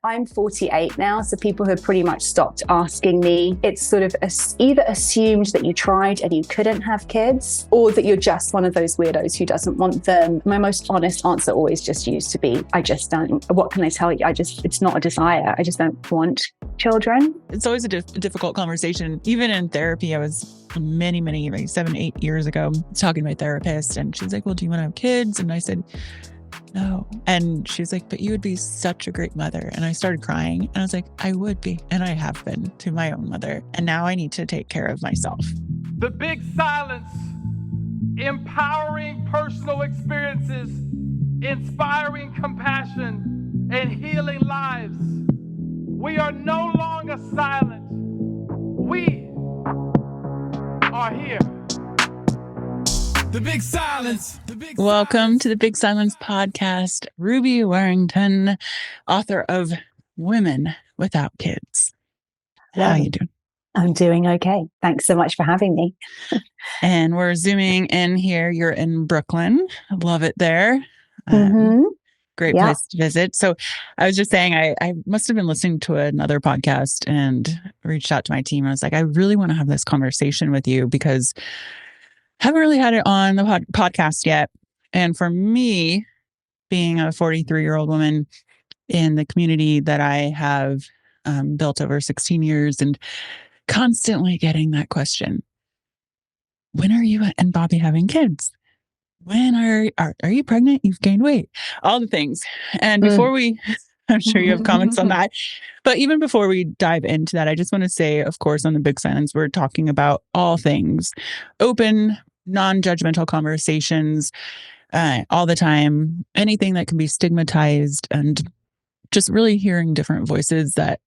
I'm 48 now, so people have pretty much stopped asking me. It's sort of either assumed that you tried and you couldn't have kids, or that you're just one of those weirdos who doesn't want them. My most honest answer always just used to be, I just don't. What can I tell you? It's not a desire. I just don't want children. It's always a difficult conversation. Even in therapy, I was many, like 7-8 years ago talking to my therapist, and she's like, well, do you want to have kids? And I said, no. And she's like, but you would be such a great mother. And I started crying, and I was like, I would be. And I have been to my own mother. And now I need to take care of myself. The Big Silence, empowering personal experiences, inspiring compassion, and healing lives. We are no longer silent. We are here. The Big Silence. Welcome to the Big Silence podcast. Ruby Warrington, author of Women Without Kids. How are you doing? I'm doing okay. Thanks so much for having me. And we're zooming in here. You're in Brooklyn. I love it there. Great place to visit. So I was just saying, I must have been listening to another podcast and reached out to my team. I was like, I really want to have this conversation with you because I haven't really had it on the podcast yet. And for me, being a 43-year-old woman in the community that I have built over 16 years and constantly getting that question, when are you and Bobby having kids? When are you pregnant? You've gained weight, all the things. And before I'm sure you have comments on that. But even before we dive into that, I just want to say, of course, on the Big Silence, we're talking about all things open, non-judgmental conversations all the time, anything that can be stigmatized, and just really hearing different voices that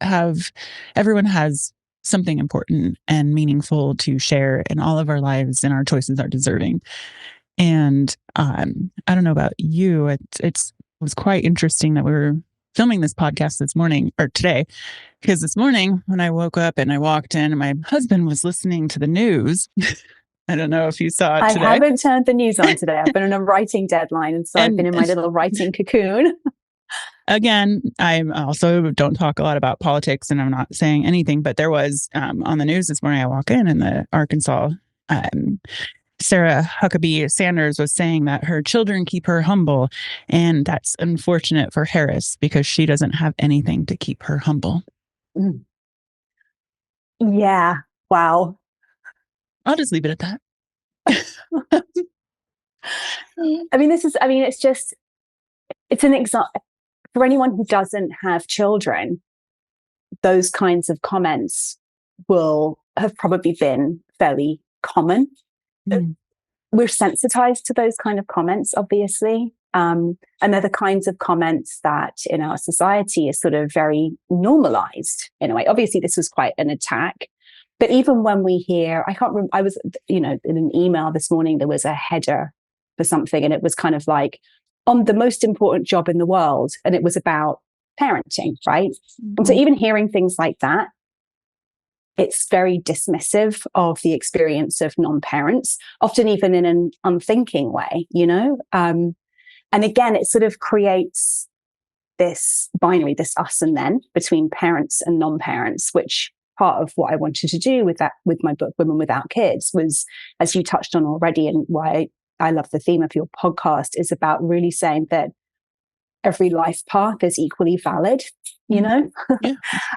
everyone has something important and meaningful to share in all of our lives, and our choices are deserving. And I don't know about you, it was quite interesting that we were filming this podcast this morning or today, because this morning when I woke up and I walked in, my husband was listening to the news. I don't know if you saw it today. I haven't turned the news on today. I've been on a writing deadline, and so I've been in my little writing cocoon. Again, I also don't talk a lot about politics, and I'm not saying anything, but there was on the news this morning, I walk in and the Arkansas Sarah Huckabee Sanders was saying that her children keep her humble. And that's unfortunate for Harris because she doesn't have anything to keep her humble. Yeah. Wow. I'll just leave it at that. It's an example for anyone who doesn't have children. Those kinds of comments will have probably been fairly common. We're sensitized to those kind of comments, obviously. And they're the kinds of comments that in our society is sort of very normalized in a way. Obviously, this was quite an attack. But even when we hear, I can't remember, I was, in an email this morning, there was a header for something, and it was kind of like, on the most important job in the world. And it was about parenting, right? And so even hearing things like that, it's very dismissive of the experience of non-parents, often even in an unthinking way, And again, it sort of creates this binary, this us and them between parents and non-parents, which part of what I wanted to do with my book, Women Without Kids, was, as you touched on already, and why I love the theme of your podcast, is about really saying that every life path is equally valid, Yeah.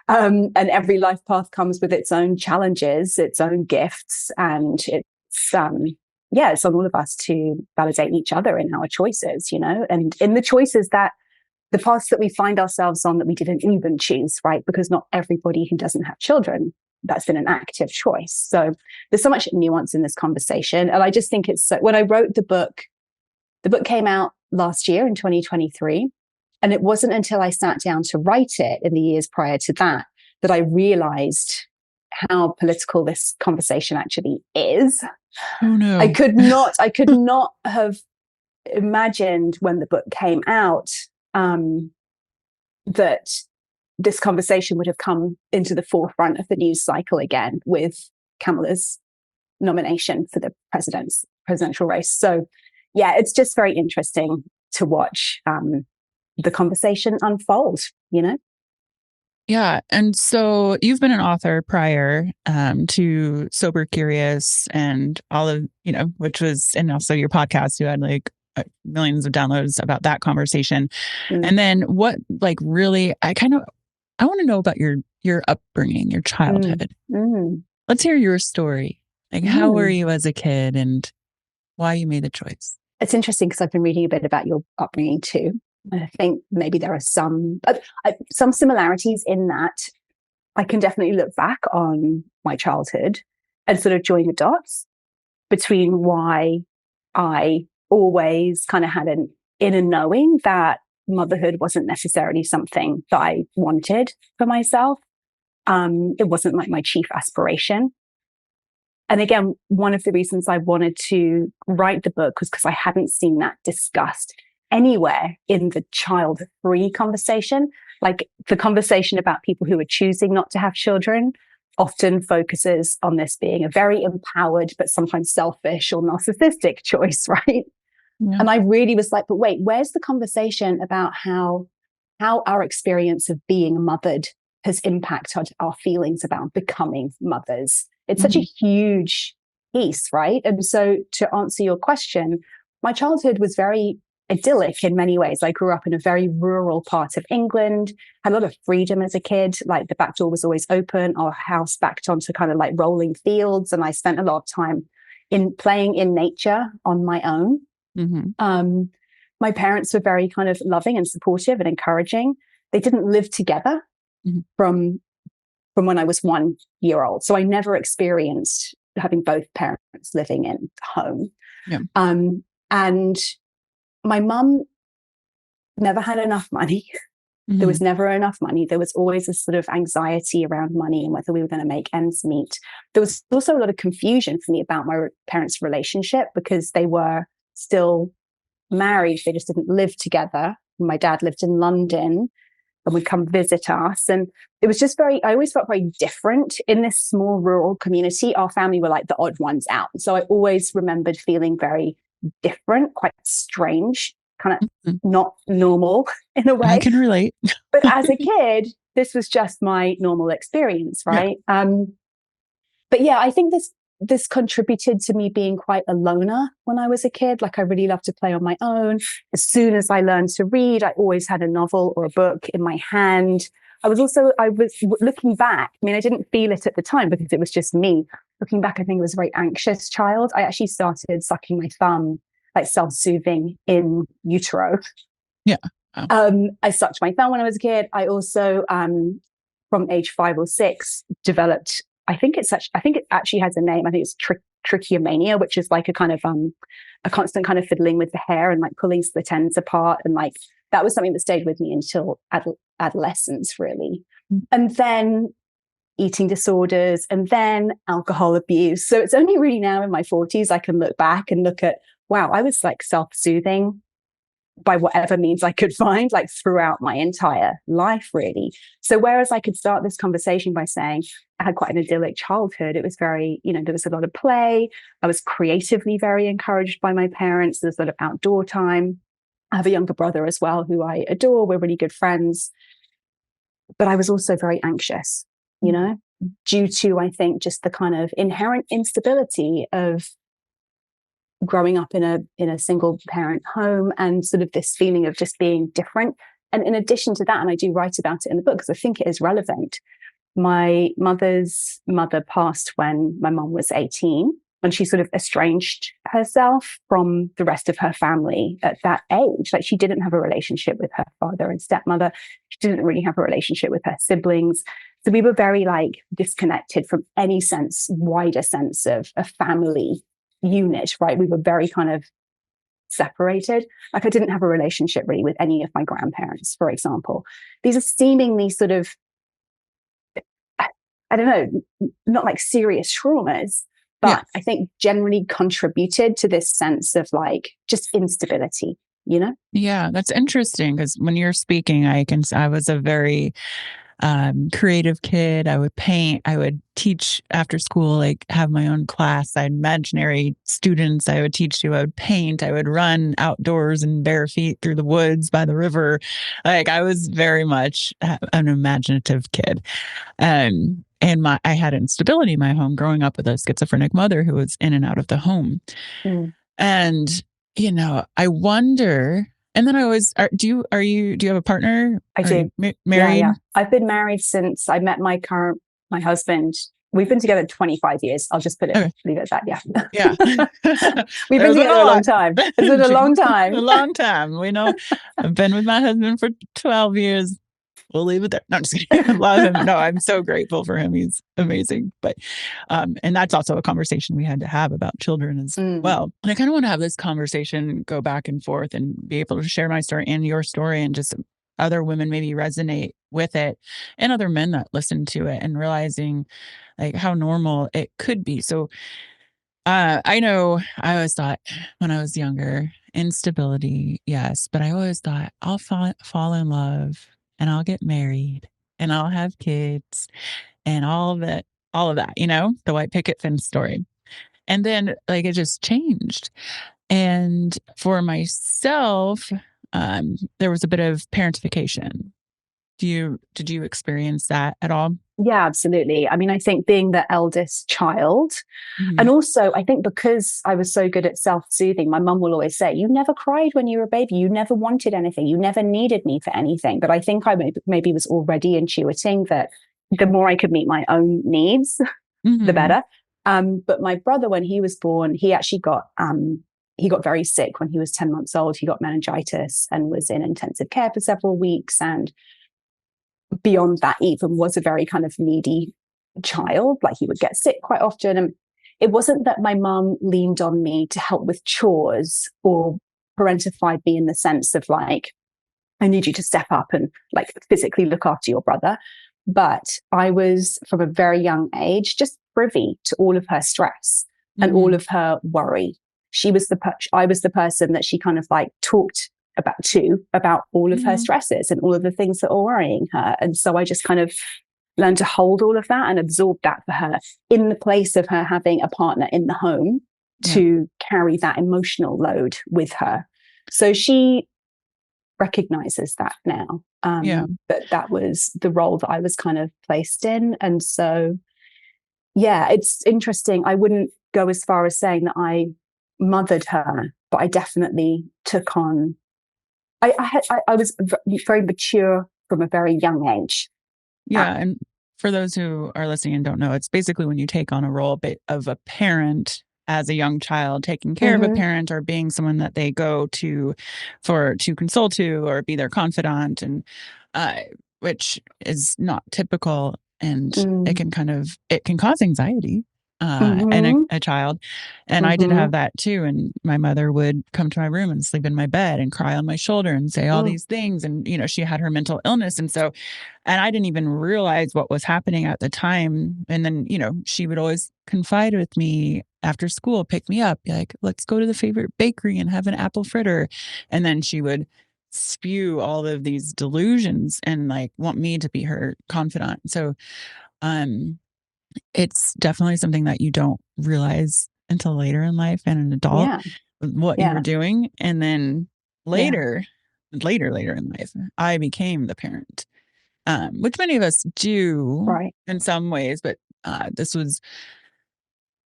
And every life path comes with its own challenges, its own gifts, and it's on all of us to validate each other in our choices, and in the choices that the paths that we find ourselves on that we didn't even choose, right? Because not everybody who doesn't have children, that's been an active choice. So there's so much nuance in this conversation. And I just think when I wrote the book came out last year in 2023. And it wasn't until I sat down to write it in the years prior to that I realized how political this conversation actually is. Oh no. I could not have imagined when the book came out that this conversation would have come into the forefront of the news cycle again with Kamala's nomination for the presidential race. So yeah, it's just very interesting to watch the conversation unfold, Yeah. And so you've been an author prior to Sober Curious and all of, which was, and also your podcast, you had like millions of downloads about that conversation. And then what, like, really, I want to know about your upbringing, your childhood. Let's hear your story. Like, how were you as a kid and why you made the choice? It's interesting because I've been reading a bit about your upbringing too. I think maybe there are some similarities in that I can definitely look back on my childhood and sort of join the dots between why I always kind of had an inner knowing that motherhood wasn't necessarily something that I wanted for myself. It wasn't like my chief aspiration. And again, one of the reasons I wanted to write the book was because I hadn't seen that discussed anywhere in the child-free conversation. Like the conversation about people who are choosing not to have children often focuses on this being a very empowered, but sometimes selfish or narcissistic choice, right? Yeah. And I really was like, but wait, where's the conversation about how our experience of being mothered has impacted our feelings about becoming mothers? It's such a huge piece, right? And so to answer your question, my childhood was very idyllic in many ways. I grew up in a very rural part of England, had a lot of freedom as a kid. Like the back door was always open, our house backed onto kind of like rolling fields. And I spent a lot of time playing in nature on my own. My parents were very kind of loving and supportive and encouraging. They didn't live together from when I was 1 year old. So I never experienced having both parents living in home. Yeah. And my mum never had enough money. There was never enough money. There was always a sort of anxiety around money and whether we were going to make ends meet. There was also a lot of confusion for me about my parents' relationship because they were still married. They just didn't live together. My dad lived in London and would come visit us. And it was just I always felt very different in this small rural community. Our family were like the odd ones out. So I always remembered feeling very different, quite strange, kind of not normal in a way. I can relate. But as a kid, this was just my normal experience, right? Yeah. But yeah, I think this contributed to me being quite a loner when I was a kid. Like I really loved to play on my own. As soon as I learned to read, I always had a novel or a book in my hand. I was looking back. I mean, I didn't feel it at the time because it was just me. Looking back, I think I was a very anxious child. I actually started sucking my thumb, like self-soothing in utero. Yeah. Oh. I sucked my thumb when I was a kid. I also, from age 5 or 6, developed, I think it actually has a name. I think it's trichomania, which is like a kind of, a constant kind of fiddling with the hair and like pulling split ends apart. And like, that was something that stayed with me until adolescence, really. And then eating disorders and then alcohol abuse. So it's only really now in my 40s, I can look back and look at, wow, I was like self-soothing by whatever means I could find, like throughout my entire life, really. So whereas I could start this conversation by saying I had quite an idyllic childhood, it was very, there was a lot of play. I was creatively very encouraged by my parents. There's a lot of outdoor time. I have a younger brother as well, who I adore. We're really good friends. But I was also very anxious, due to, I think, just the kind of inherent instability of growing up in a single parent home and sort of this feeling of just being different. And in addition to that, and I do write about it in the book because I think it is relevant, my mother's mother passed when my mom was 18, and she sort of estranged herself from the rest of her family at that age. Like she didn't have a relationship with her father and stepmother. She didn't really have a relationship with her siblings. So we were very like disconnected from any wider sense of a family unit, right? We were very kind of separated. Like I didn't have a relationship really with any of my grandparents, for example. These are seemingly sort of, I don't know, not like serious traumas, but I think generally contributed to this sense of like just instability, Yeah, that's interesting because when you're speaking, I was a very creative kid. I would paint. I would teach after school, like have my own class. I had imaginary students I would teach to. I would paint. I would run outdoors in bare feet through the woods by the river. Like I was very much an imaginative kid. And I had instability in my home growing up with a schizophrenic mother who was in and out of the home. And, I wonder. And then I always, do you have a partner? I do. Married? Yeah. I've been married since I met my husband. We've been together 25 years. I'll just leave it at that. Yeah. Yeah. We've been together a long time. It's been a long time. A long time. I've been with my husband for 12 years. We'll leave it there. No, I'm just kidding. I love him. No, I'm so grateful for him. He's amazing. But, and that's also a conversation we had to have about children as well. And I kind of want to have this conversation go back and forth and be able to share my story and your story, and just other women maybe resonate with it, and other men that listen to it, and realizing like how normal it could be. So I know I always thought when I was younger, instability, yes, but I always thought I'll fall in love, and I'll get married, and I'll have kids, and all of that, the white picket fence story. And then like it just changed. And for myself, there was a bit of parentification. Did you experience that at all? Yeah, absolutely. I mean, I think being the eldest child, and also I think because I was so good at self-soothing, my mum will always say, you never cried when you were a baby. You never wanted anything. You never needed me for anything. But I think I maybe was already intuiting that the more I could meet my own needs, the better. But my brother, when he was born, he actually got very sick when he was 10 months old. He got meningitis and was in intensive care for several weeks. And beyond that, even was a very kind of needy child. Like he would get sick quite often. And it wasn't that my mum leaned on me to help with chores or parentified me in the sense of like, I need you to step up and like physically look after your brother. But I was from a very young age just privy to all of her stress and all of her worry. I was the person that she kind of like talked about all of her stresses and all of the things that were worrying her. And so I just kind of learned to hold all of that and absorb that for her in the place of her having a partner in the home to carry that emotional load with her. So she recognizes that now. That was the role that I was kind of placed in. And so, yeah, it's interesting. I wouldn't go as far as saying that I mothered her, but I definitely took on I was very mature from a very young age. Yeah. And for those who are listening and don't know, it's basically when you take on a role of a parent as a young child, taking care of a parent or being someone that they go to console to or be their confidant, and which is not typical. And it can cause anxiety. And a child. And I did have that too. And my mother would come to my room and sleep in my bed and cry on my shoulder and say all these things. And, she had her mental illness. And I didn't even realize what was happening at the time. And then, she would always confide with me after school, pick me up, be like, let's go to the favorite bakery and have an apple fritter. And then she would spew all of these delusions and like want me to be her confidant. So, it's definitely something that you don't realize until later in life and an adult what you were doing. And then later in life, I became the parent, which many of us do in some ways, but this was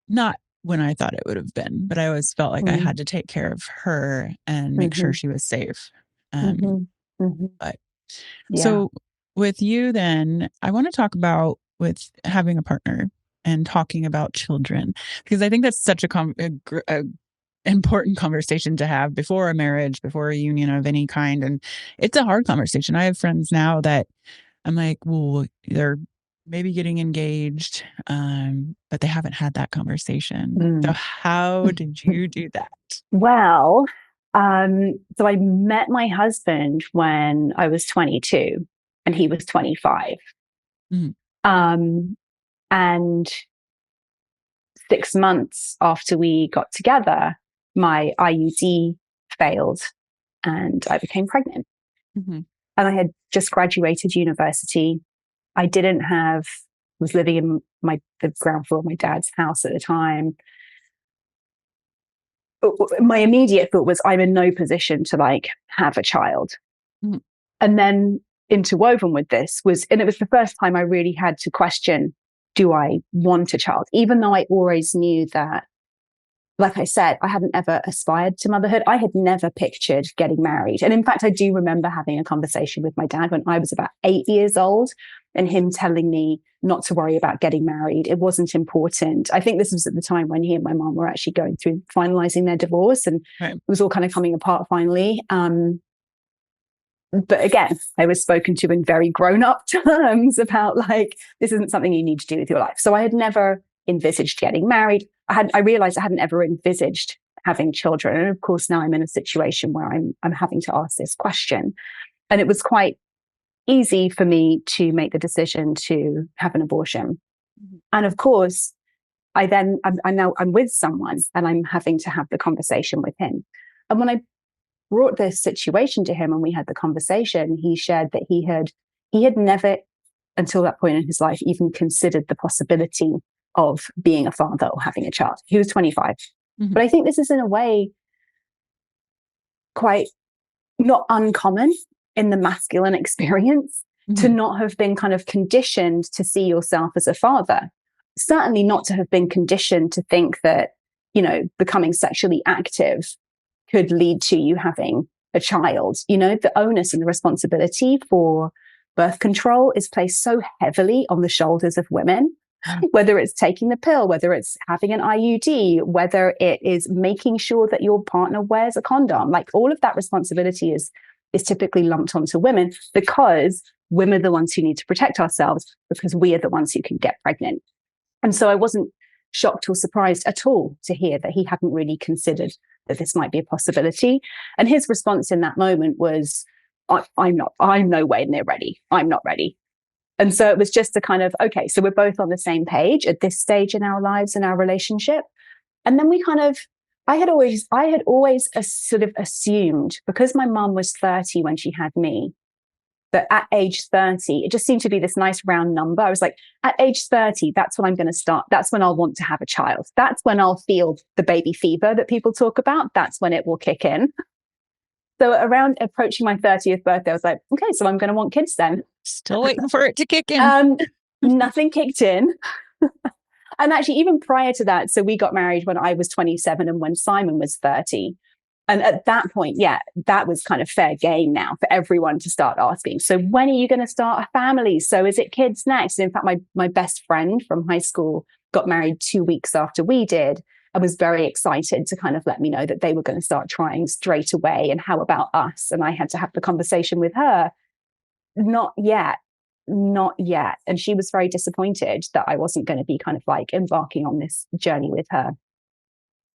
not when I thought it would have been. But I always felt like I had to take care of her and make sure she was safe. But so with you then, I want to talk about with having a partner and talking about children, because I think that's such a important conversation to have before a marriage, before a union of any kind. And it's a hard conversation. I have friends now that I'm like, well, they're maybe getting engaged, but they haven't had that conversation. So how did you do that? Well, so I met my husband when I was 22 and he was 25. And 6 months after we got together, my IUD failed and I became pregnant. And I had just graduated university. was living in the ground floor of my dad's house at the time. My immediate thought was, I'm in no position to like have a child. Mm. And then interwoven with this and it was the first time I really had to question, do I want a child? Even though I always knew that, like I said, I hadn't ever aspired to motherhood. I had never pictured getting married. And in fact, I do remember having a conversation with my dad when I was about 8 years old and him telling me not to worry about getting married. It wasn't important. I think this was at the time when he and my mom were actually going through finalizing their divorce, and it was all kind of coming apart finally. But again, I was spoken to in very grown-up terms about like, this isn't something you need to do with your life. So I had never envisaged getting married. I realized I hadn't ever envisaged having children. And of course, now I'm in a situation where I'm having to ask this question. And it was quite easy for me to make the decision to have an abortion. Mm-hmm. And of course, I'm with someone and I'm having to have the conversation with him. And when I brought this situation to him and we had the conversation, he shared that he had never until that point in his life even considered the possibility of being a father or having a child. He was 25. Mm-hmm. But I think this is in a way quite not uncommon in the masculine experience, mm-hmm. to not have been kind of conditioned to see yourself as a father. Certainly not to have been conditioned to think that, becoming sexually active could lead to you having a child. The onus and the responsibility for birth control is placed so heavily on the shoulders of women, whether it's taking the pill, whether it's having an IUD, whether it is making sure that your partner wears a condom. Like all of that responsibility is typically lumped onto women because women are the ones who need to protect ourselves because we are the ones who can get pregnant. And so I wasn't shocked or surprised at all to hear that he hadn't really considered that this might be a possibility. And his response in that moment was, I'm nowhere near ready. I'm not ready. And so it was just a kind of, okay, so we're both on the same page at this stage in our lives and our relationship. And then I had always sort of assumed, because my mum was 30 when she had me, that at age 30, it just seemed to be this nice round number. I was like, at age 30, that's when I'm going to start. That's when I'll want to have a child. That's when I'll feel the baby fever that people talk about. That's when it will kick in. So around approaching my 30th birthday, I was like, okay, so I'm going to want kids then. Still waiting for it to kick in. Nothing kicked in. And actually, even prior to that, so we got married when I was 27 and when Simon was 30. And at that point, yeah, that was kind of fair game now for everyone to start asking. So when are you going to start a family? So is it kids next? In fact, my best friend from high school got married 2 weeks after we did. I was very excited to kind of let me know that they were going to start trying straight away. And how about us? And I had to have the conversation with her. Not yet. And she was very disappointed that I wasn't going to be kind of like embarking on this journey with her.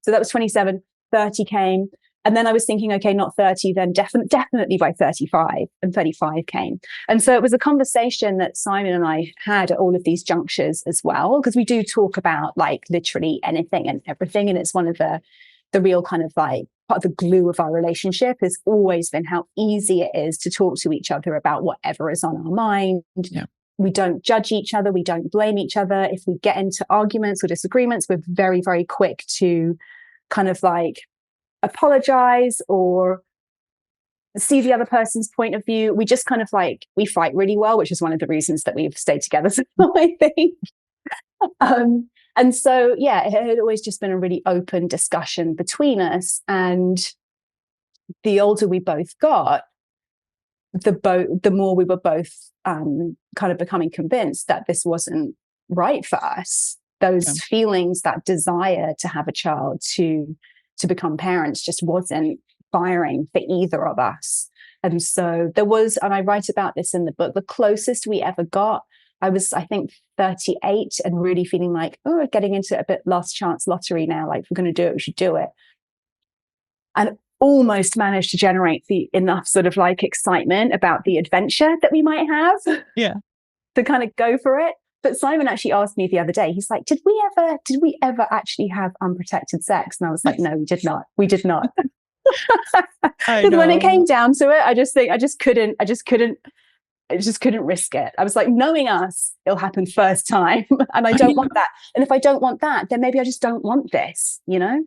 So that was 27, 30 came. And then I was thinking, okay, not 30, then definitely by 35, and 35 came. And so it was a conversation that Simon and I had at all of these junctures as well, because we do talk about like literally anything and everything. And it's one of the real kind of like part of the glue of our relationship has always been how easy it is to talk to each other about whatever is on our mind. Yeah. We don't judge each other. We don't blame each other. If we get into arguments or disagreements, we're very, very quick to kind of like apologize or see the other person's point of view. We just kind of like, we fight really well, which is one of the reasons that we've stayed together so long, I think. And so, yeah, it had always just been a really open discussion between us. And the older we both got, the more we were both kind of becoming convinced that this wasn't right for us. Those feelings, that desire to have a child, to become parents just wasn't firing for either of us. And so there was, and I write about this in the book, the closest we ever got, I was, I think, 38 and really feeling like, oh, we're getting into a bit last chance lottery now. Like, if we're going to do it, we should do it. And almost managed to generate enough sort of like excitement about the adventure that we might have. Yeah. To kind of go for it. But Simon actually asked me the other day, he's like, did we ever actually have unprotected sex? And I was like, no, we did not. We did not. Because when it came down to it, I just couldn't I just couldn't risk it. I was like, knowing us, it'll happen first time. And I don't want that. And if I don't want that, then maybe I just don't want this, you know?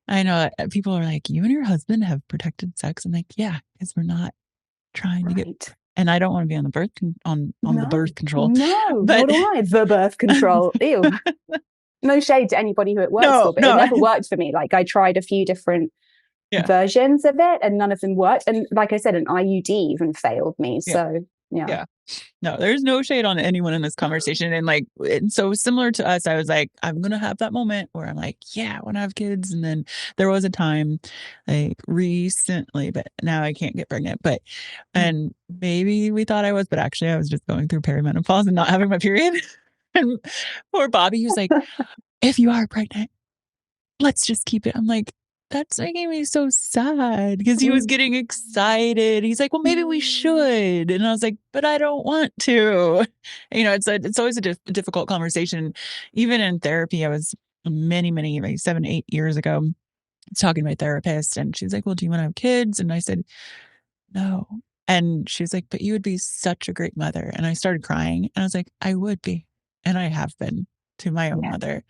I know people are like, you and your husband have protected sex. I'm like, yeah, because we're not trying to get, and I don't want to be on the birth the birth control. No, but nor do I. The birth control. Ew. No shade to anybody who it works for, but it never worked for me. Like I tried a few different versions of it and none of them worked. And like I said, an IUD even failed me. So yeah. No, there's no shade on anyone in this conversation. And so similar to us, I was like, I'm going to have that moment where I'm like, yeah, I want to have kids. And then there was a time like recently, but now I can't get pregnant, and maybe we thought I was, but actually I was just going through perimenopause and not having my period. And poor Bobby, he was like, if you are pregnant, let's just keep it. I'm like, that's making me so sad because he was getting excited. He's like, well, maybe we should. And I was like, but I don't want to. It's always a difficult conversation. Even in therapy, I was many, like 7, 8 years ago talking to my therapist and she's like, well, do you want to have kids? And I said, no. And she's like, but you would be such a great mother. And I started crying and I was like, I would be. And I have been to my own mother.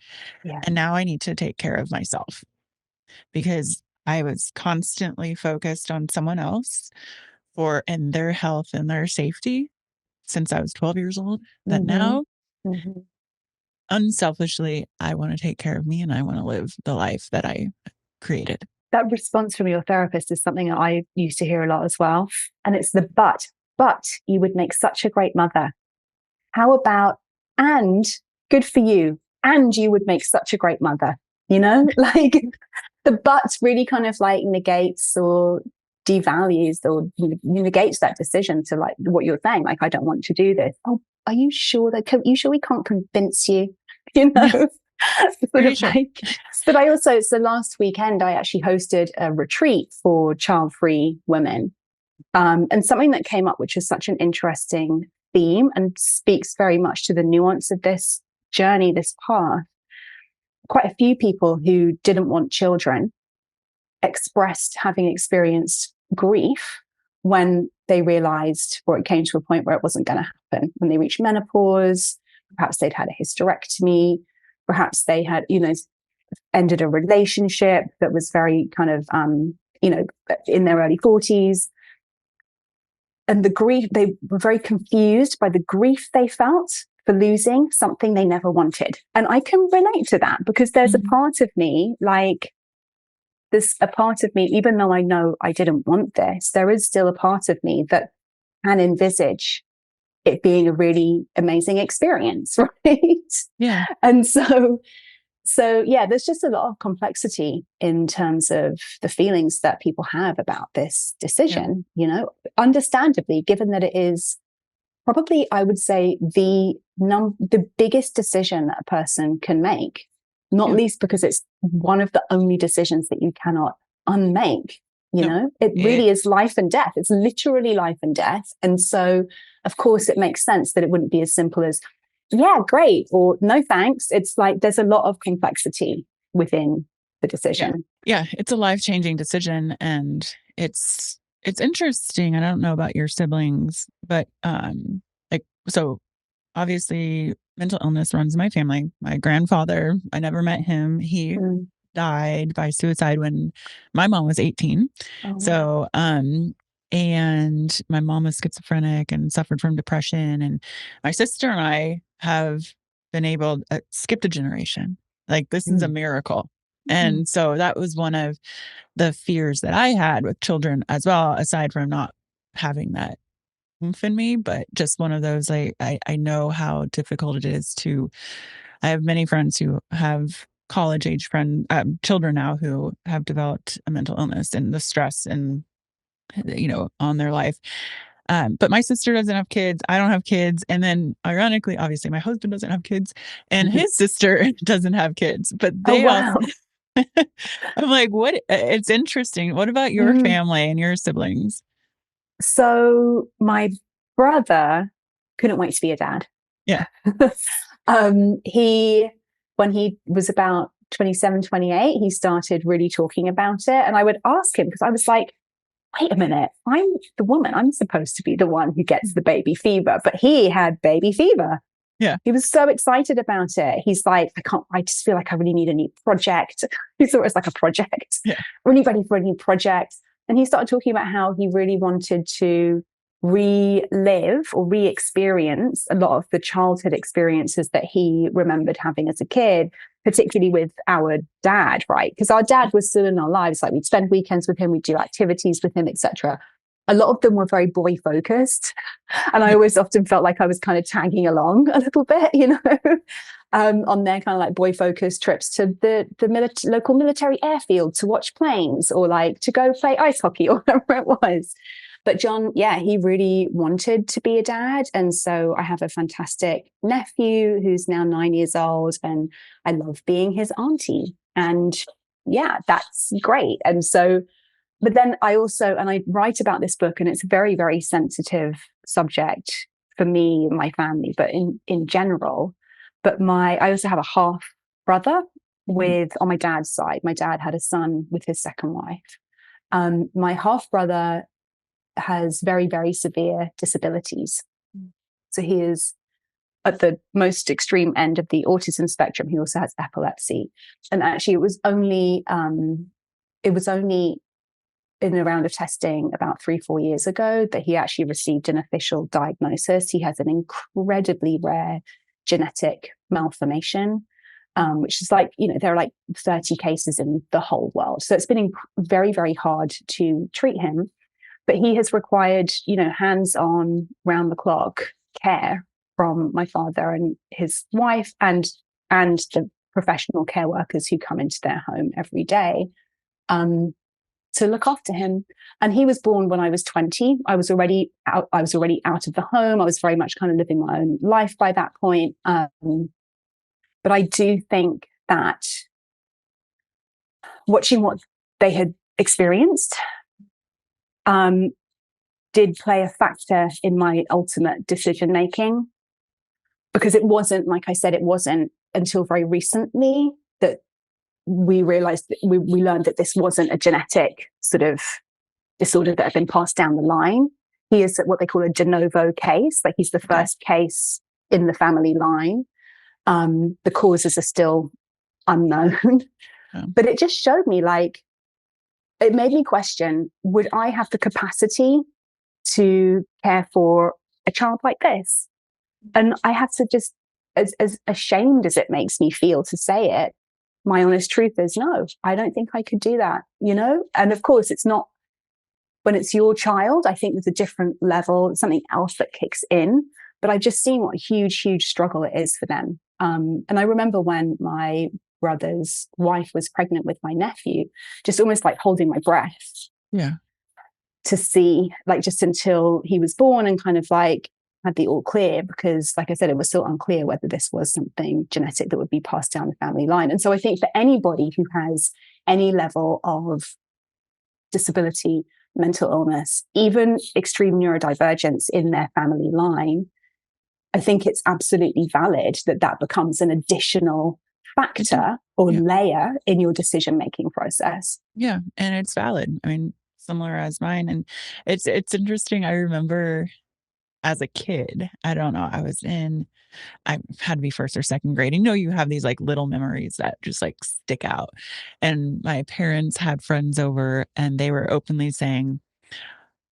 Yeah. And now I need to take care of myself. Because I was constantly focused on someone else and their health and their safety since I was 12 years old, that now unselfishly, I want to take care of me and I want to live the life that I created. That response from your therapist is something that I used to hear a lot as well. And it's the but you would make such a great mother. How about, and good for you, and you would make such a great mother, like the but really kind of like negates or devalues or negates that decision to like what you're saying. Like, I don't want to do this. Oh, are you sure we can't convince you, Sort of like, but I also, so last weekend, I actually hosted a retreat for child-free women. And something that came up, which is such an interesting theme and speaks very much to the nuance of this journey, this path. Quite a few people who didn't want children expressed having experienced grief when they realized, or it came to a point where it wasn't going to happen, when they reached menopause. Perhaps they'd had a hysterectomy. Perhaps they had, ended a relationship that was very kind of, in their early 40s. And the grief, they were very confused by the grief they felt for losing something they never wanted. And I can relate to that because there's a part of me, even though I know I didn't want this, there is still a part of me that can envisage it being a really amazing experience, right? Yeah. And so yeah, there's just a lot of complexity in terms of the feelings that people have about this decision, understandably, given that it is probably, I would say, the biggest decision that a person can make, not least because it's one of the only decisions that you cannot unmake. It really is life and death. It's literally life and death. And so, of course, it makes sense that it wouldn't be as simple as, yeah, great, or no, thanks. It's like there's a lot of complexity within the decision. Yeah, it's a life-changing decision. And it's interesting. I don't know about your siblings, but so obviously mental illness runs in my family. My grandfather, I never met him. He died by suicide when my mom was 18. Oh, wow. So, and my mom was schizophrenic and suffered from depression. And my sister and I have been able to skip a generation. Like, this is a miracle. And so that was one of the fears that I had with children as well, aside from not having that oomph in me, but just one of those, I know how difficult it is I have many friends who have college age children now who have developed a mental illness and the stress and, on their life. But my sister doesn't have kids. I don't have kids. And then ironically, obviously my husband doesn't have kids and his sister doesn't have kids, but they also, I'm like, what? It's interesting. What about your family and your siblings? So my brother couldn't wait to be a dad. Yeah. When he was about 27, 28, he started really talking about it. And I would ask him, because I was like, wait a minute, I'm the woman. I'm supposed to be the one who gets the baby fever, but he had baby fever. Yeah. He was so excited about it. He's like, I just feel like I really need a new project. He thought it was like a project. Yeah. Really ready for a new project. And he started talking about how he really wanted to relive or re-experience a lot of the childhood experiences that he remembered having as a kid, particularly with our dad, right? Because our dad was still in our lives. Like, we'd spend weekends with him, we'd do activities with him, etc. A lot of them were very boy focused. And I always often felt like I was kind of tagging along a little bit, on their kind of like boy focused trips to the local military airfield to watch planes, or like to go play ice hockey or whatever it was. But John, he really wanted to be a dad. And so I have a fantastic nephew who's now 9 years old, and I love being his auntie. And that's great. And so, but then I write about this book, and it's a very, very sensitive subject for me and my family, but in general. But I also have a half brother on my dad's side. My dad had a son with his second wife. My half brother has very, very severe disabilities. So he is at the most extreme end of the autism spectrum. He also has epilepsy. And actually it was only in a round of testing about 3-4 years ago that he actually received an official diagnosis. He has an incredibly rare genetic malformation, which is like, there are like 30 cases in the whole world. So it's been very, very hard to treat him. But he has required, hands-on, round-the-clock care from my father and his wife, and the professional care workers who come into their home every day to look after him. And he was born when I was 20. I was already out of the home. I was very much kind of living my own life by that point. But I do think that watching what they had experienced did play a factor in my ultimate decision making, because it wasn't, like I said, it wasn't until very recently that we realized that we learned that this wasn't a genetic sort of disorder that had been passed down the line. He is what they call a de novo case, like he's the first case in the family line. The causes are still unknown, but it just showed me, like, it made me question, would I have the capacity to care for a child like this? And I had to just, as ashamed as it makes me feel to say it, my honest truth is no, I don't think I could do that, And of course, it's not, when it's your child, I think there's a different level, something else that kicks in. But I've just seen what a huge, huge struggle it is for them. And I remember when my brother's wife was pregnant with my nephew, just almost like holding my breath. Yeah. To see, like, just until he was born and kind of like had the all clear, because like I said, it was still unclear whether this was something genetic that would be passed down the family line. And so I think for anybody who has any level of disability, mental illness, even extreme neurodivergence in their family line, I think it's absolutely valid that becomes an additional factor or layer in your decision-making process. Yeah. And it's valid. I mean, similar as mine. And it's interesting. I remember as a kid, I don't know, I had to be first or second grade. You have these like little memories that just like stick out. And my parents had friends over and they were openly saying,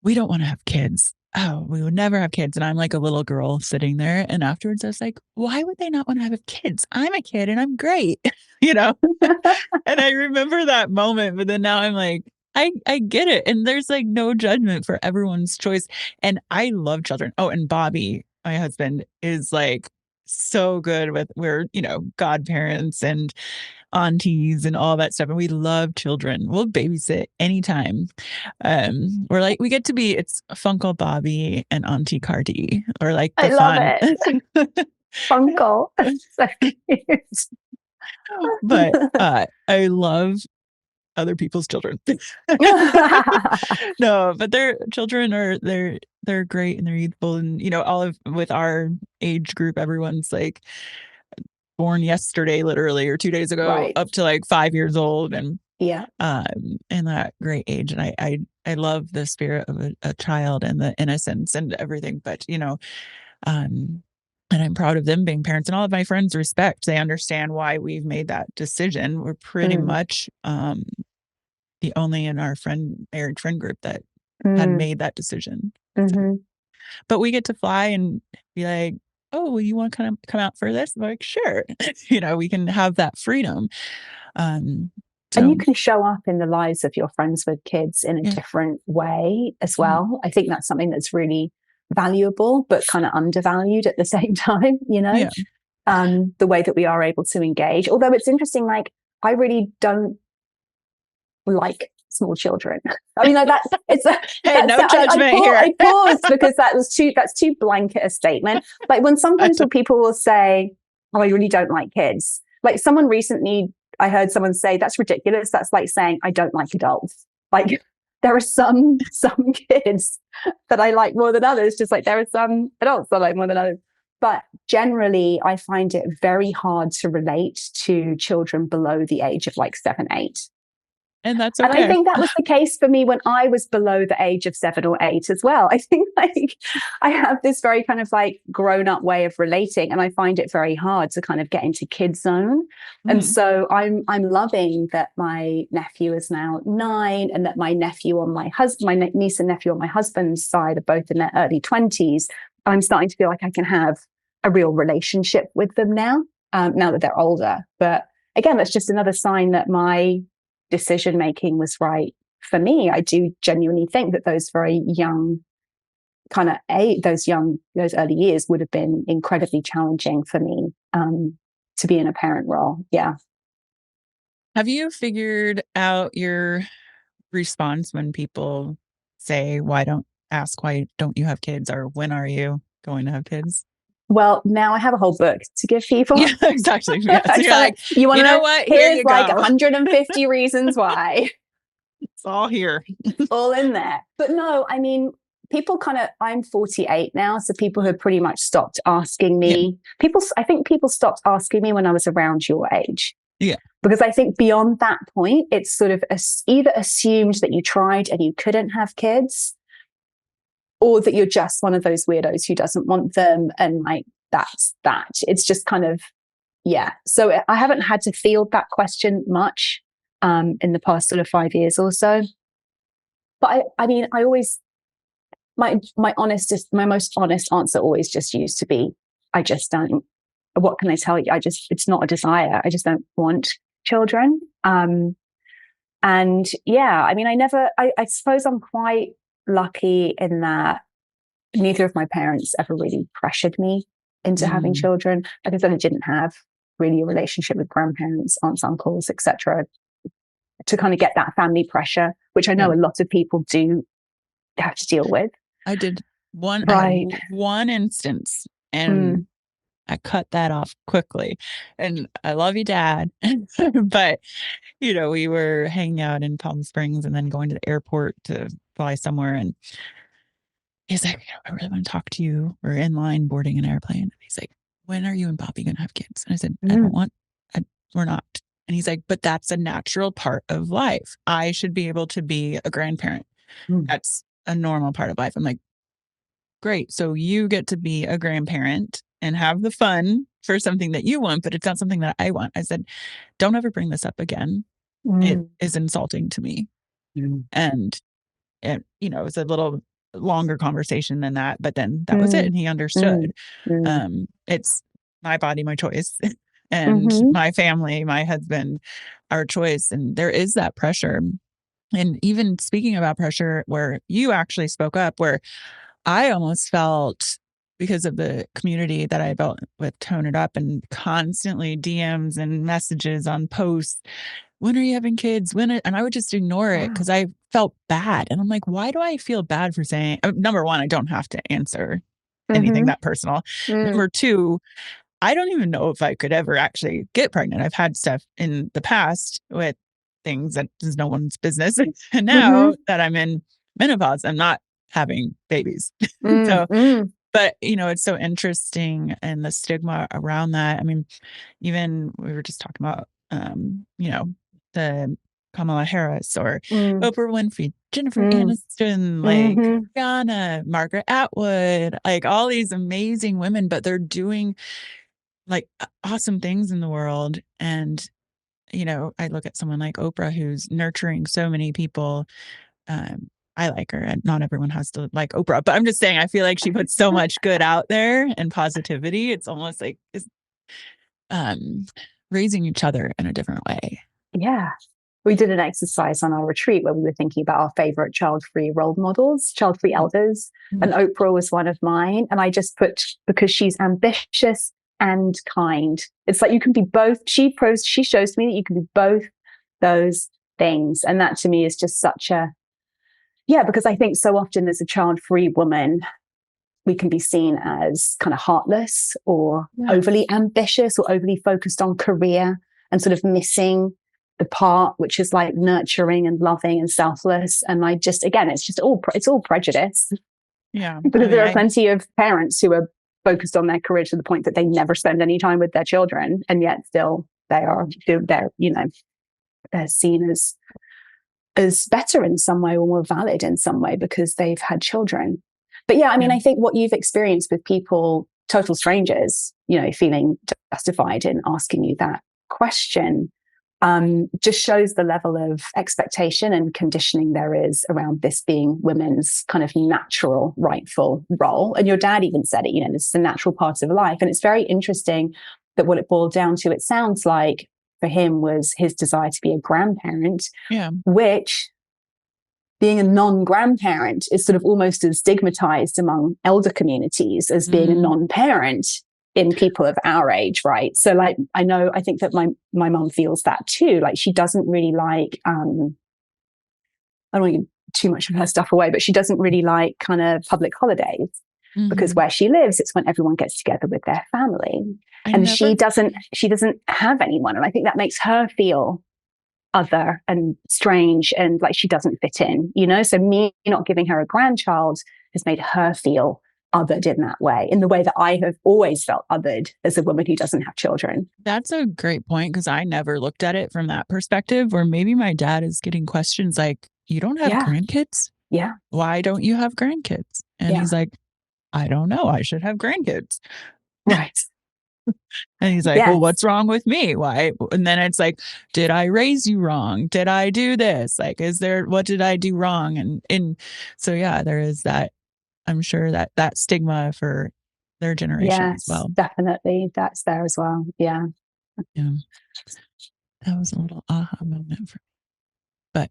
we don't want to have kids. Oh, we would never have kids. And I'm like a little girl sitting there. And afterwards I was like, why would they not want to have kids? I'm a kid and I'm great, And I remember that moment, but then now I'm like, I get it. And there's like no judgment for everyone's choice. And I love children. Oh, and Bobby, my husband, is like so good with, we're, godparents and aunties and all that stuff. And we love children. We'll babysit anytime. We're like, we get to be, it's Funkle Bobby and Auntie Cardi, or like the I love fun. It. Funkle. So cute. But I love other people's children. No, but their children they're great and they're youthful, and with our age group, everyone's like born yesterday, literally, or 2 days ago, up to like 5 years old, and in that great age. And I love the spirit of a child and the innocence and everything, but and I'm proud of them being parents, and all of my friends respect. They understand why we've made that decision. We're pretty much the only in our married friend group that had made that decision. So, but we get to fly and be like, oh, well, you want to come out for this? I'm like, sure. We can have that freedom. And you can show up in the lives of your friends with kids in a different way as well. I think that's something that's really valuable, but kind of undervalued at the same time, the way that we are able to engage. Although it's interesting, like, I really don't like small children. I mean, like, no judgment here. I paused because that's too blanket a statement. Like, when sometimes people will say, oh, I really don't like kids. Like, someone recently, I heard someone say, that's ridiculous. That's like saying, I don't like adults. Like, there are some kids that I like more than others, just like there are some adults that I like more than others. But generally, I find it very hard to relate to children below the age of like 7, 8. And that's okay. And I think that was the case for me when I was below the age of 7 or 8 as well. I think, like, I have this very kind of like grown up way of relating, and I find it very hard to kind of get into kid zone. And so I'm loving that my nephew is now 9, and that my nephew on my niece and nephew on my husband's side are both in their early 20s. I'm starting to feel like I can have a real relationship with them now that they're older. But again, that's just another sign that my decision making was right for me. I do genuinely think that those very young those early years would have been incredibly challenging for me to be in a parent role. Yeah. Have you figured out your response when people say, why don't you have kids, or when are you going to have kids? Well, now I have a whole book to give people. Yeah, exactly. Yeah. So you're like, you want to know what? Here's like 150 reasons why. It's all here. All in there. But no, I mean, I'm 48 now, so people have pretty much stopped asking me. Yeah. I think people stopped asking me when I was around your age. Yeah. Because I think beyond that point, it's sort of either assumed that you tried and you couldn't have kids, or that you're just one of those weirdos who doesn't want them. And like, that's that. It's just kind of, yeah. So I haven't had to field that question much in the past sort of 5 years or so. But I mean, I always, my most honest answer always just used to be, I just don't, what can I tell you? It's not a desire. I just don't want children. And yeah, I mean, I suppose I'm quite lucky in that neither of my parents ever really pressured me into having children. Like I said, I didn't have really a relationship with grandparents, aunts, uncles, etc., to kind of get that family pressure, which I know a lot of people do have to deal with. I did one instance, and I cut that off quickly. And I love you, Dad. But, we were hanging out in Palm Springs and then going to the airport to fly somewhere. And he's like, I really want to talk to you. We're in line boarding an airplane. And he's like, when are you and Bobby going to have kids? And I said, we're not. And he's like, but that's a natural part of life. I should be able to be a grandparent. That's a normal part of life. I'm like, great. So you get to be a grandparent and have the fun for something that you want, but it's not something that I want. I said, don't ever bring this up again. It is insulting to me. And it was a little longer conversation than that, but then that was it. And he understood. It's my body, my choice, and my family, my husband, our choice. And there is that pressure. And even speaking about pressure, where you actually spoke up, where I almost felt, because of the community that I built with Tone It Up, and constantly DMs and messages on posts, when are you having kids? And I would just ignore it because I felt bad. And I'm like, why do I feel bad for saying, number one, I don't have to answer anything that personal. Number two, I don't even know if I could ever actually get pregnant. I've had stuff in the past with things that is no one's business. And now that I'm in menopause, I'm not having babies. But, it's so interesting, and the stigma around that. I mean, even we were just talking about, the Kamala Harris or Oprah Winfrey, Jennifer Aniston, like Rihanna, Margaret Atwood, like all these amazing women, but they're doing like awesome things in the world. And, you know, I look at someone like Oprah, who's nurturing so many people. I like her, and not everyone has to like Oprah, but I'm just saying, I feel like she puts so much good out there and positivity. It's almost like raising each other in a different way. Yeah. We did an exercise on our retreat where we were thinking about our favorite child-free role models, child-free elders, and Oprah was one of mine. And I just put, because she's ambitious and kind. It's like you can be both. She shows me that you can be both those things. And that to me is just such a, because I think so often as a child-free woman, we can be seen as kind of heartless or overly ambitious or overly focused on career and sort of missing the part which is like nurturing and loving and selfless. And I just, again, it's all prejudice. Yeah. Because there are plenty of parents who are focused on their career to the point that they never spend any time with their children. And yet still they're seen as better in some way or more valid in some way because they've had children. But yeah, I mean, I think what you've experienced with people, total strangers, you know, feeling justified in asking you that question, just shows the level of expectation and conditioning there is around this being women's kind of natural, rightful role. And your dad even said it, you know, this is a natural part of life. And it's very interesting that what it boiled down to, it sounds like for him was his desire to be a grandparent, which being a non-grandparent is sort of almost as stigmatized among elder communities as being a non-parent in people of our age, right? So like, I think that my mum feels that too. Like she doesn't really like, I don't want to give too much of her stuff away, but she doesn't really like kind of public holidays because where she lives, it's when everyone gets together with their family. She doesn't have anyone. And I think that makes her feel other and strange and like she doesn't fit in, you know? So me not giving her a grandchild has made her feel othered in that way, in the way that I have always felt othered as a woman who doesn't have children. That's a great point because I never looked at it from that perspective, where maybe my dad is getting questions like, you don't have grandkids? Yeah. Why don't you have grandkids? And he's like, I don't know. I should have grandkids. Right. And he's like, well, what's wrong with me? Why? And then it's like, did I raise you wrong? Did I do this? Like, what did I do wrong? And so, yeah, there is that, I'm sure that stigma for their generation as well. Definitely. That's there as well. Yeah. Yeah. That was a little aha moment for me. But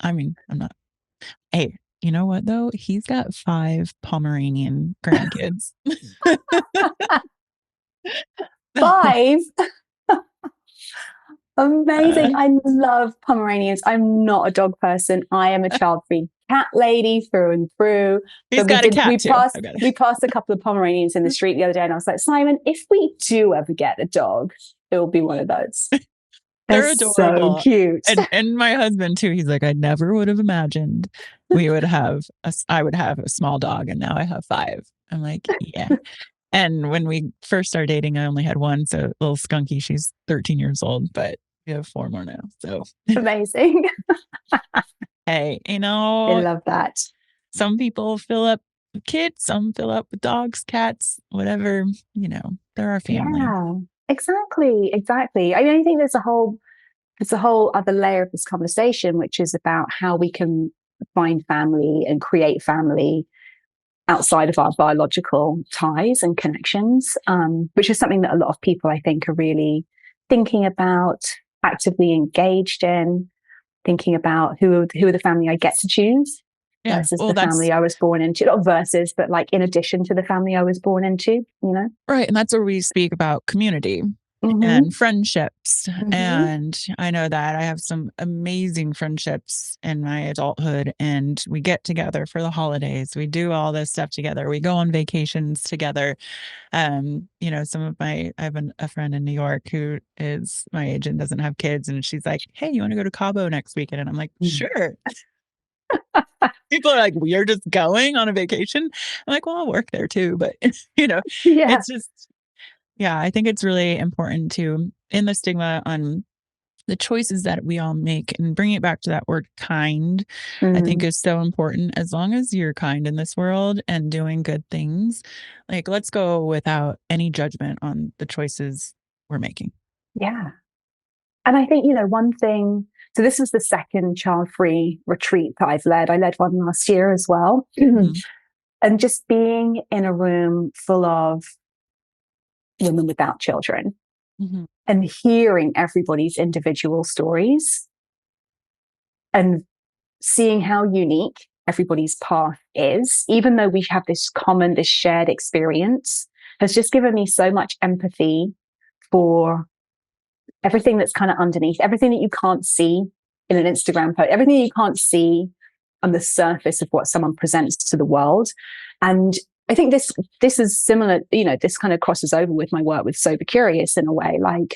I mean, I'm not, hey, you know what though? He's got 5 Pomeranian grandkids. 5. Amazing. I love Pomeranians. I'm not a dog person. I am a child-free cat lady through and through. He's got a cat too. We passed a couple of Pomeranians in the street the other day and I was like, Simon, if we do ever get a dog, it will be one of those. They're adorable. So cute. And my husband too, he's like, I never would have imagined I would have a small dog and now I have 5. I'm like, yeah. And when we first started dating, I only had 1. So little Skunky, she's 13 years old, but we have 4 more now. So amazing. Hey, you know, I love that. Some people fill up with kids, some fill up with dogs, cats, whatever, you know, they're our family. Yeah, exactly. I mean, I think there's a whole other layer of this conversation, which is about how we can find family and create family outside of our biological ties and connections, which is something that a lot of people, I think, are really thinking about, actively engaged in, thinking about who are the family I get to choose versus the family I was born into. Not versus, but like in addition to the family I was born into, you know? Right. And that's where we speak about community. And friendships. And I know that I have some amazing friendships in my adulthood, and we get together for the holidays. We do all this stuff together. We go on vacations together. You know, I have a friend in New York who is my age and doesn't have kids. And she's like, hey, you want to go to Cabo next weekend? And I'm like, sure. People are like, you're just going on a vacation? I'm like, well, I'll work there too. But, you know, it's just, yeah, I think it's really important to, in the stigma on the choices that we all make, and bringing it back to that word kind, I think is so important. As long as you're kind in this world and doing good things, like, let's go without any judgment on the choices we're making. Yeah. And I think, one thing, so this was the second child-free retreat that I've led. I led one last year as well. And just being in a room full of women without children, and hearing everybody's individual stories and seeing how unique everybody's path is, even though we have this shared experience, has just given me so much empathy for everything that's kind of underneath, everything that you can't see in an Instagram post, everything you can't see on the surface of what someone presents to the world. And I think this is similar, this kind of crosses over with my work with Sober Curious in a way. Like,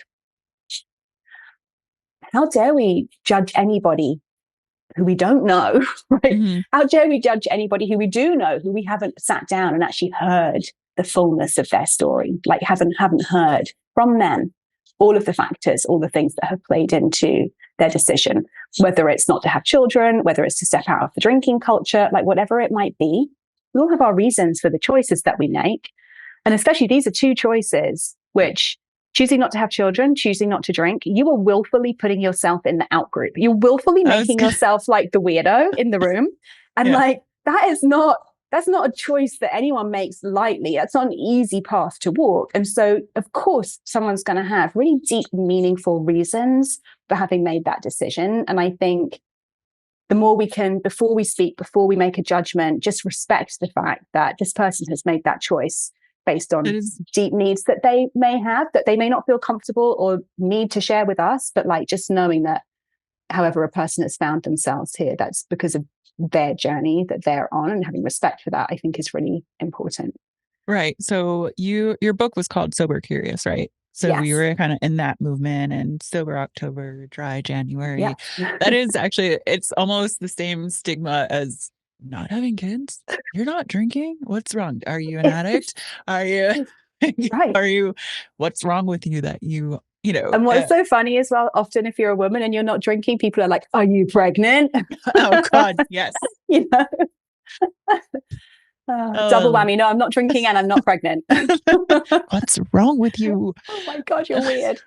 how dare we judge anybody who we don't know, right? How dare we judge anybody who we do know, who we haven't sat down and actually heard the fullness of their story, like haven't heard from them all of the factors, all the things that have played into their decision, whether it's not to have children, whether it's to step out of the drinking culture, like whatever it might be. We all have our reasons for the choices that we make. And especially these are two choices, which choosing not to have children, choosing not to drink, you are willfully putting yourself in the out group. You're willfully making yourself like the weirdo in the room. And like, that's not a choice that anyone makes lightly. That's not an easy path to walk. And so, of course, someone's going to have really deep, meaningful reasons for having made that decision. And I think the more we can, before we speak, before we make a judgment, just respect the fact that this person has made that choice based on deep needs that they may have, that they may not feel comfortable or need to share with us. But like, just knowing that however a person has found themselves here, that's because of their journey that they're on, and having respect for that, I think, is really important. Right. So your book was called Sober Curious, right? So we were kind of in that movement, and Sober October, Dry January. Yeah. That is actually, it's almost the same stigma as not having kids. You're not drinking. What's wrong? Are you an addict? Are you, what's wrong with you that you know? And what's so funny as well, often if you're a woman and you're not drinking, people are like, are you pregnant? Oh God, yes. Double whammy. No, I'm not drinking and I'm not pregnant. What's wrong with you? Oh my God, you're weird.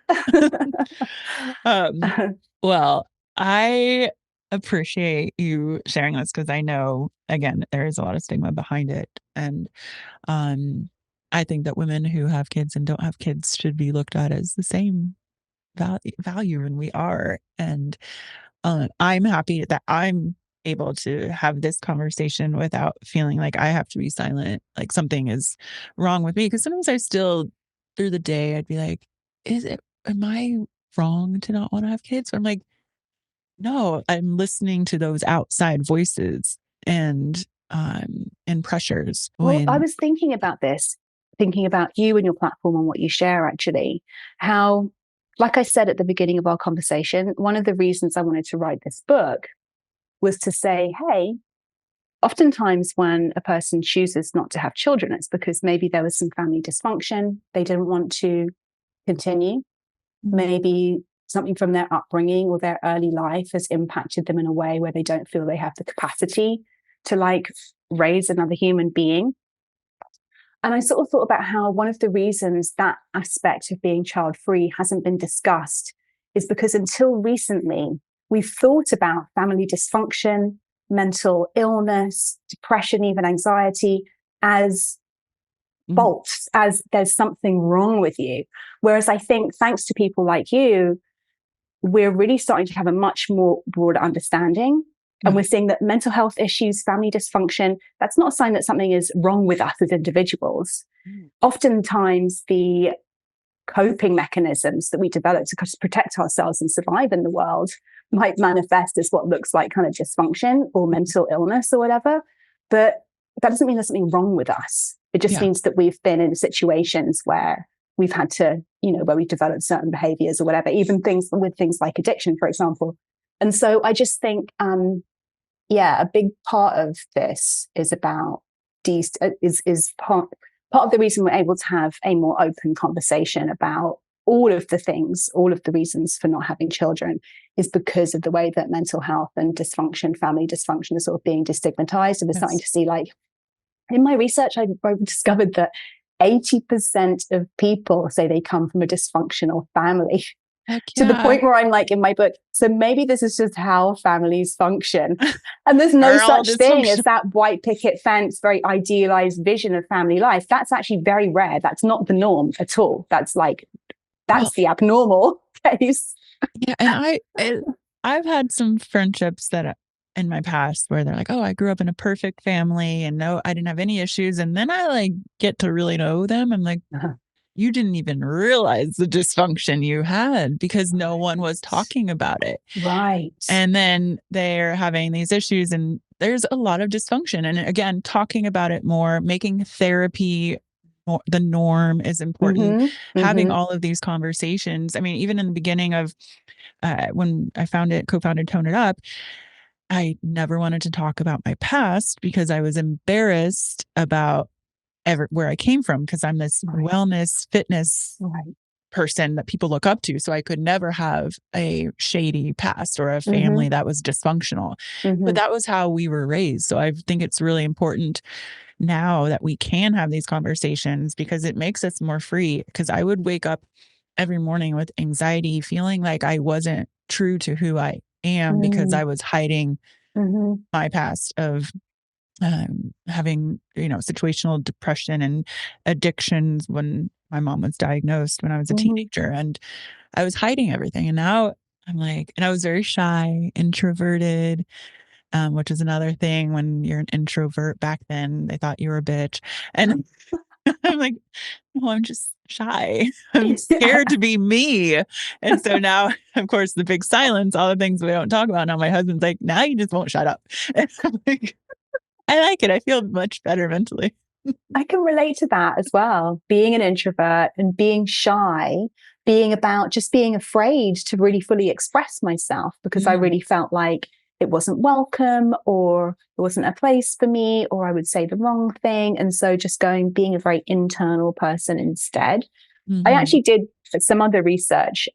Well, I appreciate you sharing this, because I know, again, there is a lot of stigma behind it. And I think that women who have kids and don't have kids should be looked at as the same value, and we are. And I'm happy that I'm able to have this conversation without feeling like I have to be silent, like something is wrong with me. Because sometimes I still, through the day, I'd be like, am I wrong to not want to have kids? Or I'm like, no, I'm listening to those outside voices and pressures. Well, I was thinking about this, thinking about you and your platform and what you share, actually, how, like I said at the beginning of our conversation, one of the reasons I wanted to write this book was to say, hey, oftentimes when a person chooses not to have children, it's because maybe there was some family dysfunction. They didn't want to continue. Maybe something from their upbringing or their early life has impacted them in a way where they don't feel they have the capacity to like raise another human being. And I sort of thought about how one of the reasons that aspect of being child-free hasn't been discussed is because until recently, we've thought about family dysfunction, mental illness, depression, even anxiety as faults, as there's something wrong with you. Whereas I think thanks to people like you, we're really starting to have a much more broader understanding. And we're seeing that mental health issues, family dysfunction, that's not a sign that something is wrong with us as individuals. Oftentimes, the coping mechanisms that we develop to protect ourselves and survive in the world might manifest as what looks like kind of dysfunction or mental illness or whatever. But that doesn't mean there's something wrong with us. It just means that we've been in situations where we've had to, where we've developed certain behaviors or whatever, even things like addiction, for example. And so I just think, a big part of this is about is part of the reason we're able to have a more open conversation about all of the things, all of the reasons for not having children is because of the way that mental health and dysfunction, family dysfunction is sort of being destigmatized. And we're starting to see, like, in my research, I discovered that 80% of people say they come from a dysfunctional family. To the point where I'm like, in my book, so maybe this is just how families function. And there's no such thing as that white picket fence, very idealized vision of family life. That's actually very rare. That's not the norm at all. That's the abnormal case. Yeah. And I've had some friendships that in my past where they're like, oh, I grew up in a perfect family and no, I didn't have any issues. And then I like get to really know them. I'm like, you didn't even realize the dysfunction you had because no one was talking about it. Right. And then they're having these issues and there's a lot of dysfunction. And again, talking about it more, making therapy more, the norm is important. Having all of these conversations. I mean, even in the beginning of when I co-founded Tone It Up, I never wanted to talk about my past because I was embarrassed about where I came from, because I'm this wellness, fitness person that people look up to. So I could never have a shady past or a family that was dysfunctional. But that was how we were raised. So I think it's really important now that we can have these conversations because it makes us more free. Because I would wake up every morning with anxiety, feeling like I wasn't true to who I am because I was hiding my past of having, situational depression and addictions when my mom was diagnosed when I was a teenager, and I was hiding everything. And now I'm like, and I was very shy, introverted, which is another thing. When you're an introvert back then, they thought you were a bitch. And I'm like, no, I'm just shy. I'm scared to be me. And so now, of course, the big silence, all the things we don't talk about. Now my husband's like, now you just won't shut up. And I'm like, I like it. I feel much better mentally. I can relate to that as well. Being an introvert and being shy, being about just being afraid to really fully express myself because I really felt like it wasn't welcome or it wasn't a place for me, or I would say the wrong thing. And so just being a very internal person instead. I actually did some other research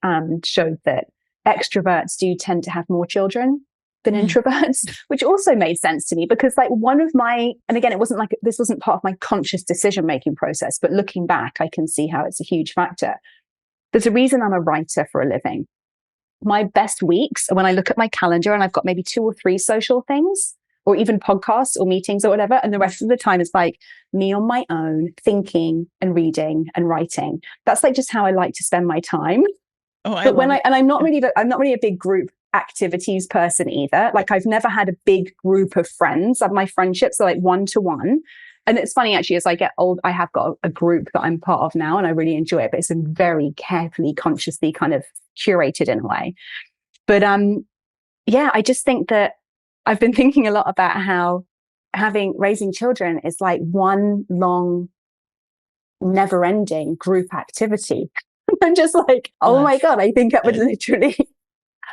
showed that extroverts do tend to have more children than introverts, which also made sense to me because and again, this wasn't part of my conscious decision-making process, but looking back, I can see how it's a huge factor. There's a reason I'm a writer for a living. My best weeks are when I look at my calendar and I've got maybe 2 or 3 social things or even podcasts or meetings or whatever. And the rest of the time is like me on my own, thinking and reading and writing. That's like just how I like to spend my time. I'm not really a big group activities person either. Like I've never had a big group of friends. My friendships are like one-to-one. And it's funny actually, as I get old, I have got a group that I'm part of now and I really enjoy it, but it's very carefully, consciously kind of curated in a way. But I just think that I've been thinking a lot about how raising children is like one long, never-ending group activity. I'm just like, oh my God, I think I would literally,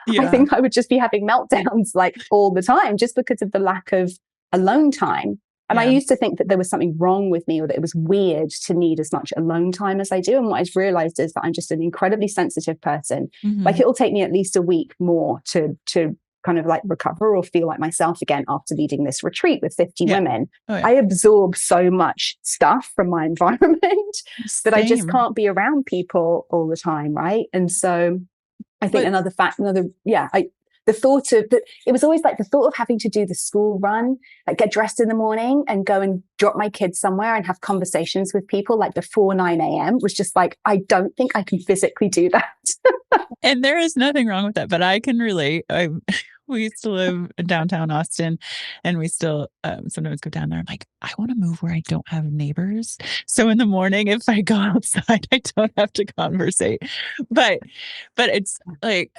I think I would just be having meltdowns like all the time just because of the lack of alone time. And I used to think that there was something wrong with me or that it was weird to need as much alone time as I do. And what I've realized is that I'm just an incredibly sensitive person. Like it will take me at least a week more to kind of like recover or feel like myself again after leading this retreat with 50 women. I absorb so much stuff from my environment that I just can't be around people all the time. Right. And so I think the thought of that, it was always like the thought of having to do the school run, like get dressed in the morning and go and drop my kids somewhere and have conversations with people like before 9 a.m. was just like, I don't think I can physically do that. And there is nothing wrong with that, but I can relate. We used to live in downtown Austin and we still sometimes go down there. I'm like, I want to move where I don't have neighbors. So in the morning, if I go outside, I don't have to conversate. But it's like,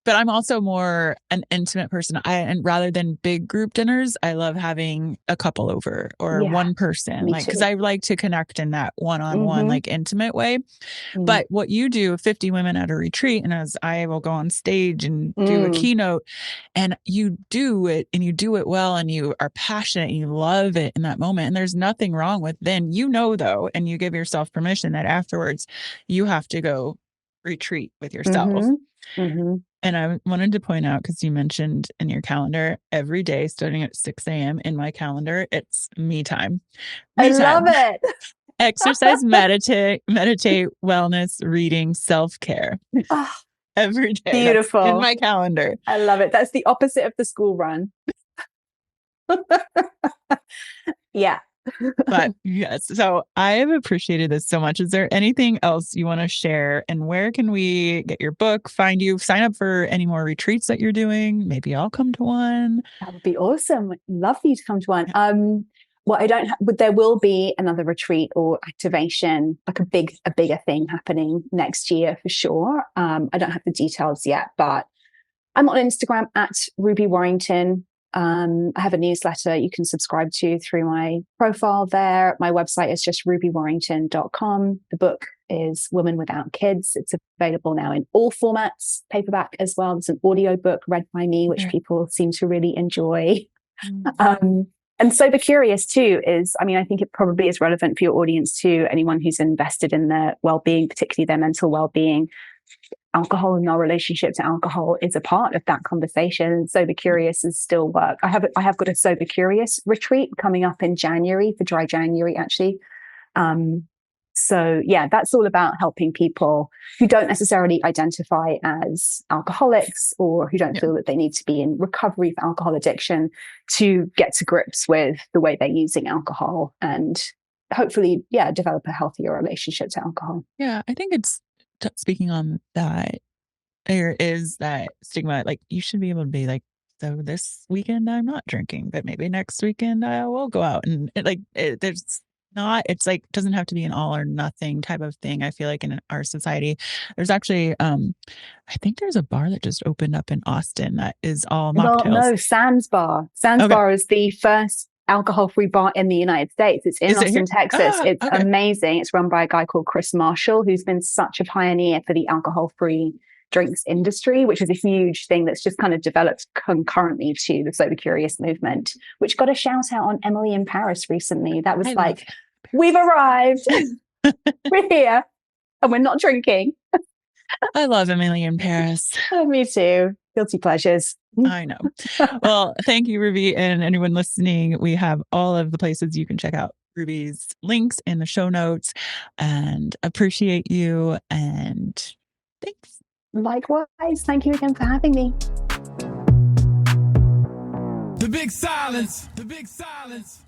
but I'm also more an intimate person. And rather than big group dinners, I love having a couple over or one person, like, because I like to connect in that one-on-one, like intimate way. But what you do, 50 women at a retreat, and as I will go on stage and do a keynote, and you do it and you do it well, and you are passionate, and you love it in that moment. And there's nothing wrong with then, though, and you give yourself permission that afterwards you have to go retreat with yourself. Mm-hmm. Mm-hmm. And I wanted to point out, because you mentioned in your calendar, every day starting at 6 a.m. in my calendar, it's me time. I love it. Exercise, meditate, wellness, reading, self-care. Oh, every day. Beautiful. That's in my calendar. I love it. That's the opposite of the school run. Yeah. But yes, so I've appreciated this so much. Is there anything else you want to share? And where can we get your book, find you, sign up for any more retreats that you're doing? Maybe I'll come to one. That would be awesome. Love for you to come to one. Well, I don't but there will be another retreat or activation, like a bigger thing happening next year for sure. I don't have the details yet, but I'm on Instagram at Ruby Warrington. I have a newsletter you can subscribe to through my profile there. My website is just rubywarrington.com. The book is Women Without Kids. It's available now in all formats, paperback as well. There's an audio book read by me, which people seem to really enjoy. And Sober Curious too is, I think it probably is relevant for your audience too, anyone who's invested in their well-being, particularly their mental well-being. Alcohol and our relationship to alcohol is a part of that conversation. Sober Curious is still work. I have got a Sober Curious retreat coming up in January, for Dry January actually. So yeah, that's all about helping people who don't necessarily identify as alcoholics or who don't feel that they need to be in recovery for alcohol addiction to get to grips with the way they're using alcohol and hopefully, develop a healthier relationship to alcohol. Yeah, I think it's speaking on that, there is that stigma, like you should be able to be like, so this weekend I'm not drinking, but maybe next weekend I will go out. And it's like, doesn't have to be an all or nothing type of thing. I feel like in our society, there's actually, I think there's a bar that just opened up in Austin that is all mocktails. Well, no, Sam's Bar. Sam's Bar is the first alcohol-free bar in the United States. It's in Austin, Texas. It's amazing. It's run by a guy called Chris Marshall, who's been such a pioneer for the alcohol-free drinks industry, which is a huge thing that's just kind of developed concurrently to the Sober Curious movement, which got a shout out on Emily in Paris recently. That was we've arrived. We're here and we're not drinking. I love Emily in Paris. Oh, me too. Guilty pleasures. I know. Well, thank you, Ruby. And anyone listening, we have all of the places you can check out Ruby's links in the show notes, and appreciate you. And thanks. Likewise. Thank you again for having me. The big silence. The big silence.